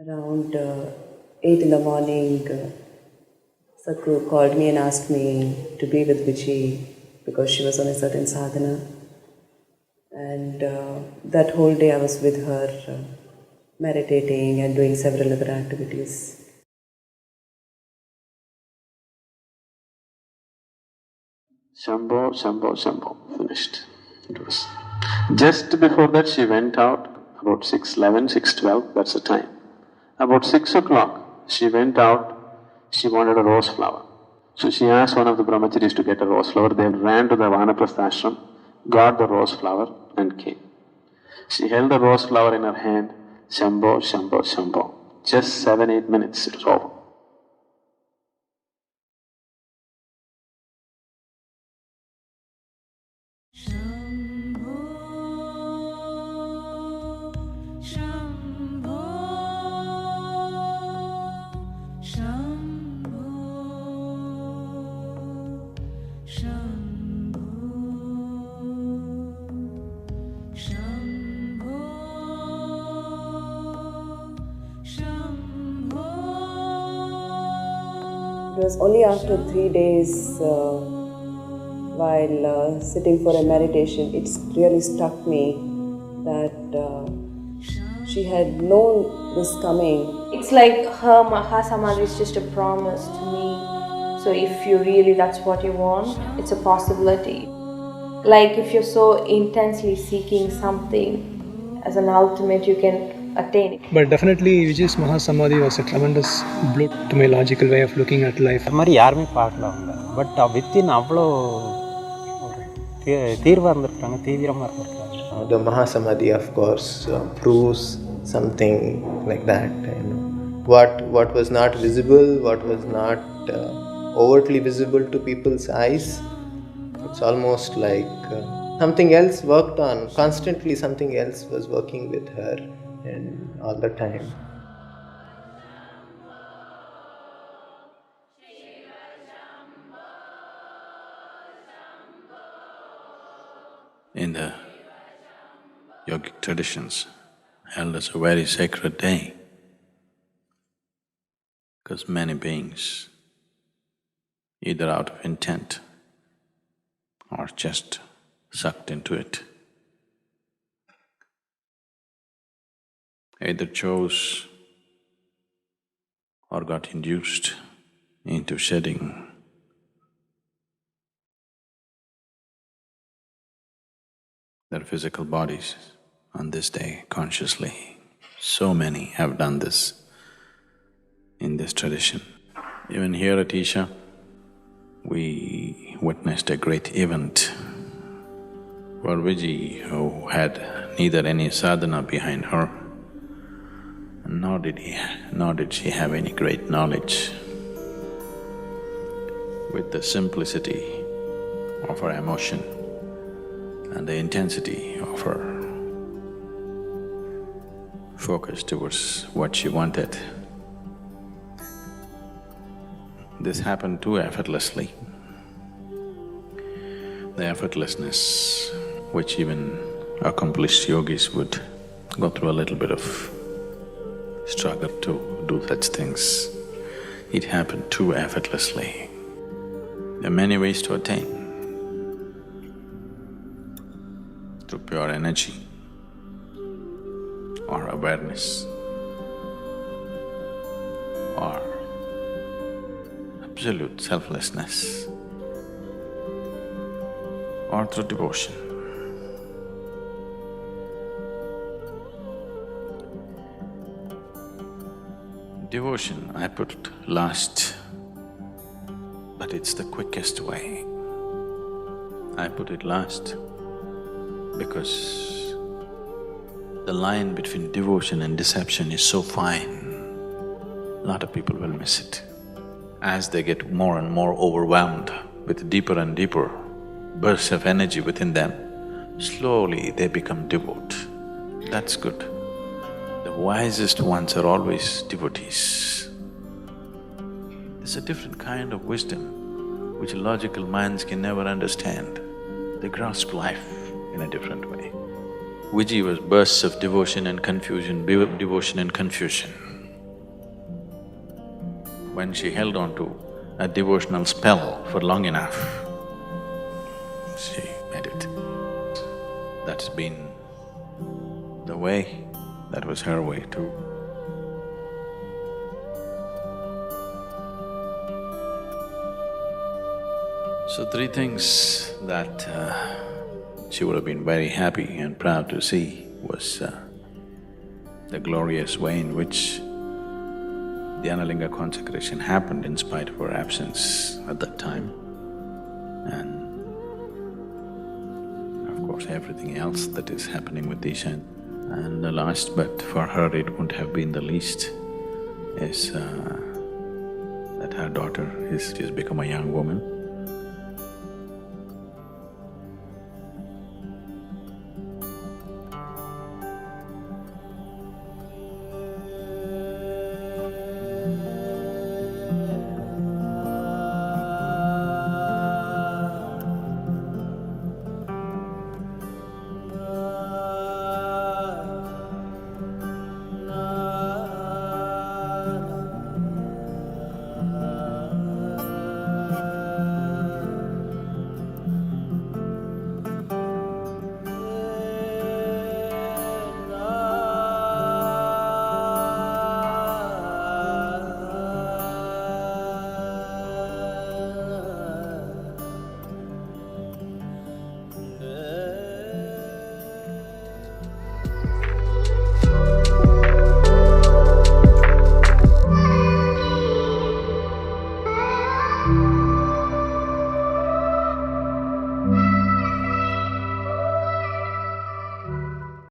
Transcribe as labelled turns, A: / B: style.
A: Around 8 in the morning, Sadhguru called me and asked me to be with Vijay because she was on a certain sadhana. And that whole day I was with her, meditating and doing several other activities.
B: Shambho, Shambho, Shambho, finished. It was… Just before that she went out, about 6:11, 6:12, that's the time. About 6 o'clock, she went out, she wanted a rose flower. So she asked one of the brahmacharis to get a rose flower, they ran to the Vanaprastha ashram, got the rose flower and came. She held the rose flower in her hand, Shambho, Shambho, Shambho. Just 7-8 minutes, it was over.
A: It was only after 3 days, while sitting for a meditation, it really struck me that she had known this coming.
C: It's like her Mahasamadhi is just a promise to me. So if you really, that's what you want, it's a possibility. Like if you're so intensely seeking something as an ultimate, you can attain it.
D: But definitely Vijay's Mahasamadhi was a tremendous blow to my logical way of looking at life.
E: அது மாதிரி யாருமே பார்க்கல அவங்க. But within அவ்வளோ தீர்வாக இருந்திருக்காங்க, தீவிரமாக இருந்திருக்காங்க.
F: The Mahasamadhi, of course, proves something like that. What was not visible, what was not overtly visible to people's eyes, it's almost like something else worked on. Constantly something else was working with her and all the time.
G: In the yogic traditions, held as a very sacred day, because many beings, either out of intent or just sucked into it, either chose or got induced into shedding their physical bodies on this day consciously. So many have done this in this tradition. Even here at Isha, we witnessed a great event where Vijay, who had neither any sadhana behind her, nor did she have any great knowledge, with the simplicity of her emotion and the intensity of her focus towards what she wanted, this happened too effortlessly. The effortlessness which even accomplished yogis would go through a little bit of struggle to do such things. It happened too effortlessly. There are many ways to attain. Through pure energy or awareness or absolute selflessness or through devotion. Devotion I put last, but it's the quickest way. I put it last because the line between devotion and deception is so fine, a lot of people will miss it. As they get more and more overwhelmed with deeper and deeper bursts of energy within them, slowly they become devout. That's good. The wisest ones are always devotees. There's a different kind of wisdom which logical minds can never understand. They grasp life in a different way. Vijay was bursts of devotion and confusion, devotion and confusion. when she held on to a devotional spell for long enough, she made it. That's been the way, that was her way too. So three things that she would have been very happy and proud to see was the glorious way in which the Analinga consecration happened in spite of her absence at that time, and of course everything else that is happening with Isha. And the last, but for her it wouldn't have been the least, is that her daughter she's become a young woman.